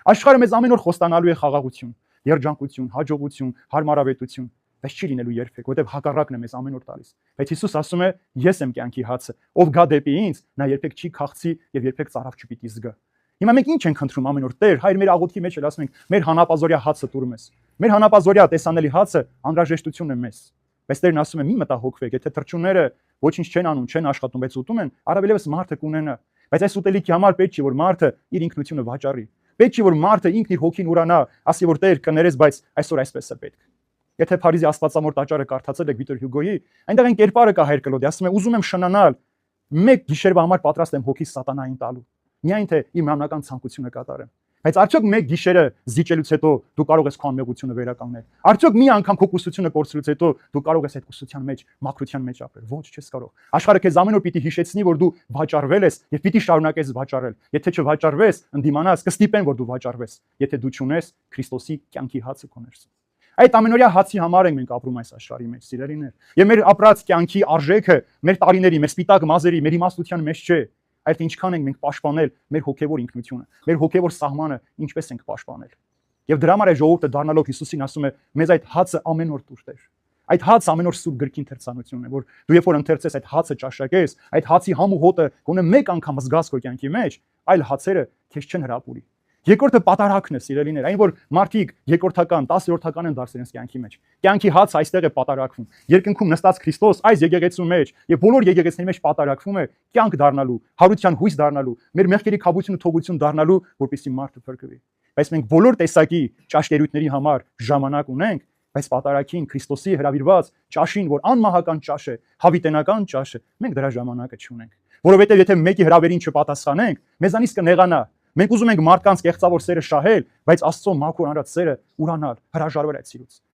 Աշխարհը մեզ ամեն օր խոստանալու է խաղաղություն, երջանկություն, հաջողություն, հարմարավետություն, բայց չի լինելու երբեք, որտեղ հակառակն է մեզ ամեն օր տալիս։ Բայց Հիսուս ասում է. ես եմ կյանքի հացը, ով գա դեպի ինձ, նա երբեք չի քաղցի եւ երբեք ծարավ չպիտի զգա։ Հիմա մենք ինչ ենք խնդրում ամեն օր, Տեր, հայր մեր աղոթքի մեջ էլ ասում ենք, մեր հանապազորյա հացը տուր մեզ։ Մեր հանապազորյա տեսանելի հացը անհրաժեշտություն է մեզ։ Բայց Տերն ասում է՝ մի մտահոգվեք, եթե թռչունները ոչինչ չեն անում, չեն աշխատում, բայց ուտում են, առավելևս մարդը կունենա։ Բայց այս ուտելիքի համար պետք չի որ մարդը իր ինքնությունը վաճառի։ Պետք չի որ մարդը ինքն իր հոգին ուրանա, ասի որ Տեր կներես, բայց այսօր այսպես է պետք։ Եթե Փարիզի Աստվածամոր տաճարը կարդացել եք Վիկտոր Հյուգոյի, այնտեղ այն կերպարը կա Հայր Կլոդի, ասում է ուզում եմ շնանալ, մեկ գիշերվա համար պատրաստ եմ հոգիս սատանային տալու։ Միայն թե իմ անհնական ցանկությունը կատարեմ։ Բայց արդյոք մեկ գիշերը զիջելուց հետո դու կարող ես քո անմեղությունը վերականգնել։ Արդյոք մի անգամ քո կուսությունը կորցրուց հետո դու կարող ես այդ կուսության մեջ, մաքրության մեջ ապրել։ Ոչ, չես կարող։ Աշխարհը քեզ ամեն օր պիտի հիշեցնի, որ դու վաճառվել ես եւ պիտի շարունակես վաճառել։ Եթե չվաճառվես, ընդդիմանաս, կստիպեն, որ դու վաճառվես։ Եթե դու չունես Քրիստոսի կյանքի հացը քո ներսում։ Այդ ամենօրյա հացի համար ենք մենք ապրում այս աշխարհի մեջ, սիրելիներ։ Եվ մեր ապրած կյանքի արժեքը մեր տարիների, մեր սպիտակ մազերի, մեր իմաստության մեջ չէ։ Այդ ինչքան ենք մենք պաշտպանել մեր հոգևոր ինքնությունը, մեր հոգևոր սահմանը ինչպես ենք պաշտպանել։ Եվ դրա համար է ժողովուրդը դառնալով Հիսուսին ասում է. մեզ այդ հացը ամեն օր տուր Տեր։ Այդ հացը ամեն օր սուրբ գրքին թերցանությունն է, որ դու երբ որ ընթերցես այդ հացը ճաշակես, այդ հացի համ ու հոտը գոնե մեկ անգամ զգաս քո կյանքի մեջ, այլ հացերը քեզ չեն հրապուրի։ Երկրորդը պատարակն է, սիրելիներ, այն որ մարդիկ երկրորդական, 10-րդական են դարձել իրենց կյանքի մեջ։ Կյանքի հացը այստեղ է պատարակվում։ Երկնքում նստած Քրիստոս այս եկեղեցու մեջ եւ բոլոր եկեղեցիների մեջ պատարակվում է կյանք դառնալու, հարության հույս դառնալու, մեր մեղքերի քավություն ու թողություն դառնալու, որպեսզի մարդը փրկվի։ Բայց մենք բոլոր տեսակի ճաշտերույթների համար ժամանակ ունենք, բայց պատարակին Քրիստոսի հրավիրված ճաշին, որ անմահական ճաշ է, հավիտենական ճաշ է, մենք դրա ժամանակը չունենք։ Որովհետեւ եթե մեկի հրավերին չպատասխանենք, մեզանից կնեղանա։ Մենք ուզում ենք մարդկանց կեղծավոր սերը շահել, բայց Աստծո մաքուր անրած սերը ուրանալ, հրաժարվել այդ սիրուց։